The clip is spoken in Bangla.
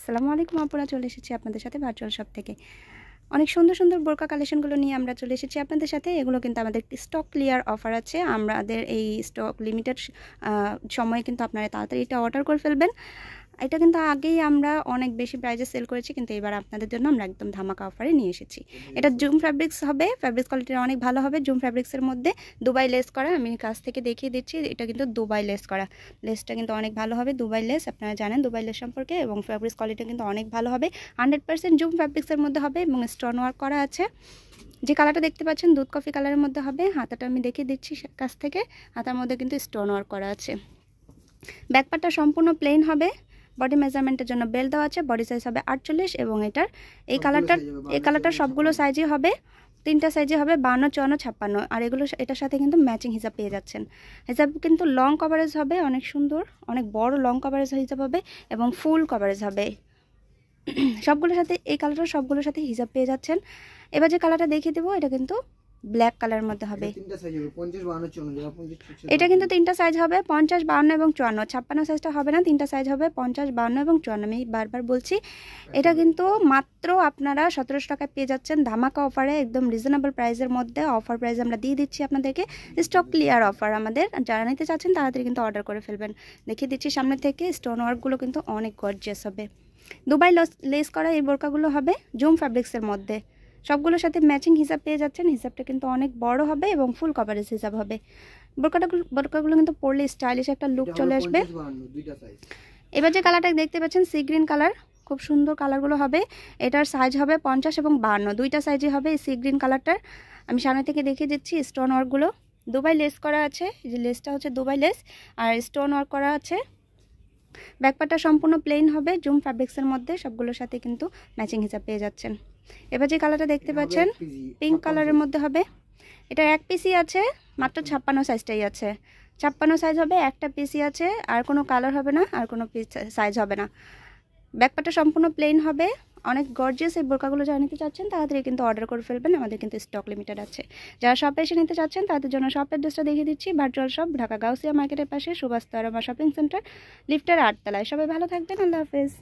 আসসালামু আলাইকুম আপুরা, চলে এসেছি আপনাদের সাথে ভার্চুয়াল শপ থেকে অনেক সুন্দর সুন্দর বোরকা কালেকশনগুলো নিয়ে আমরা চলে এসেছি আপনাদের সাথে। এগুলো কিন্তু আমাদের স্টক ক্লিয়ার অফার আছে। আমাদের এই স্টক লিমিটেড সময়ে কিন্তু আপনারা তাড়াতাড়ি এটা অর্ডার করে ফেলবেন। এটা কিন্তু আগেই আমরা অনেক বেশি প্রাইজে সেল করেছি, কিন্তু এবার আপনাদের জন্য আমরা একদম ধামাকা অফারে নিয়ে এসেছি। এটা জুম ফ্যাব্রিক্স হবে, ফ্যাব্রিক্স কোয়ালিটিটা অনেক ভালো হবে। জুম ফ্যাব্রিক্সের মধ্যে দুবাই লেস করা, আমি কাছ থেকে দেখিয়ে দিচ্ছি। এটা কিন্তু দুবাই লেস করা, লেসটা কিন্তু অনেক ভালো হবে। দুবাই লেস আপনারা জানেন দুবাই লেস সম্পর্কে, এবং ফ্যাব্রিক্স কোয়ালিটি কিন্তু অনেক ভালো হবে। 100% জুম ফ্যাব্রিক্সের মধ্যে হবে এবং স্টোন ওয়ার্ক করা আছে। যে কালারটা দেখতে পাচ্ছেন দুধ কফি কালারের মধ্যে হবে। হাতাটা আমি দেখিয়ে দিচ্ছি কাছ থেকে, হাতার মধ্যে কিন্তু স্টোন ওয়ার্ক করা আছে। ব্যাকপার্টটা সম্পূর্ণ প্লেন হবে। বডি মেজারমেন্টের জন্য বেল্ট দেওয়া আছে। বডি সাইজ হবে 48 এবং এই কালারটার সবগুলো সাইজই হবে, 3টা সাইজে হবে, 52, 54, 56। আর এটার সাথে কিন্তু ম্যাচিং হিজাব পেয়ে যাচ্ছেন। হিজাব কিন্তু লং কভারেজ হবে, অনেক সুন্দর, অনেক বড় লং কভারেজ হিজাব হবে এবং ফুল কভারেজ হবে সবগুলোর সাথে। এই কালারটা সবগুলোর সাথে হিজাব পেয়ে যাচ্ছেন। এবার যে কালারটা দেখিয়ে দেবো এটা কিন্তু ব্ল্যাক কালারের মধ্যে হবে। এটা কিন্তু 3টা সাইজ হবে, 50, 52 এবং 54। 56 সাইজটা হবে না, 3টা সাইজ হবে, 50, 52 এবং 54। আমি বারবার বলছি, এটা কিন্তু মাত্র আপনারা 1700 টাকায় পেয়ে যাচ্ছেন ধামাকা অফারে, একদম রিজনেবল প্রাইসের মধ্যে। অফার প্রাইস আমরা দিয়ে দিচ্ছি আপনাদেরকে, স্টক ক্লিয়ার অফার আমাদের। যারা নিতে চাচ্ছেন তাড়াতাড়ি কিন্তু অর্ডার করে ফেলবেন। দেখিয়ে দিচ্ছি সামনে থেকে। স্টোন ওয়ার্কগুলো কিন্তু অনেক গর্জিয়াস হবে। দুবাই লেস করা এই বোরকাগুলো হবে জুম ফ্যাব্রিক্সের মধ্যে। সবগুলোর সাথে ম্যাচিং হিসাব পেয়ে যাচ্ছেন। হিসাবটা কিন্তু অনেক বড় হবে এবং ফুল কভারেজ হিসাব হবে। বোরকাগুলো কিন্তু পরলে স্টাইলিশ একটা লুক চলে আসবে। এবার যে কালারটা দেখতে পাচ্ছেন সি গ্রিন কালার, খুব সুন্দর কালারগুলো হবে। এটার সাইজ হবে 50 এবং 52, 2টা সাইজই হবে এই সি গ্রিন কালারটার। আমি সামনে থেকে দেখিয়ে দিচ্ছি। স্টোন ওয়ার্কগুলো দুবাই লেস করা আছে, এই যে লেসটা হচ্ছে দুবাই লেস আর স্টোন ওয়ার্ক করা আছে। ব্যাকপার্টটা সম্পূর্ণ প্লেন হবে জুম ফ্যাব্রিক্সের মধ্যে, সবগুলোর সাথে কিন্তু ম্যাচিং হিসাব পেয়ে যাচ্ছেন। এবার যে কালারটা দেখতে পাচ্ছেন পিঙ্ক কালারের মধ্যে হবে। এটা এক পিসই আছে, মাত্র 56 সাইজটাই আছে। 56 সাইজ হবে, একটা পিসই আছে, আর কোনো কালার হবে না, আর কোনো সাইজ হবে না। ব্যাকপার্টটা সম্পূর্ণ প্লেন হবে। অনেক গর্জিয়াস এই বোরকাগুলো যারা নিতে চাচ্ছেন তাড়াতাড়ি কিন্তু অর্ডার করে ফেলবেন, আমাদের কিন্তু স্টক লিমিটেড আছে। যারা শপে এসে নিতে চাচ্ছেন তাদের জন্য শপ অ্যাড্রেসটা দেখিয়ে দিচ্ছি। ভার্চুয়াল শপ, ঢাকা গাউসিয়া মার্কেটের পাশে সুভাষ তারামা শপিং সেন্টার, লিফটের 8 তলায়। সবাই ভালো থাকবেন, আল্লাহ হাফেজ।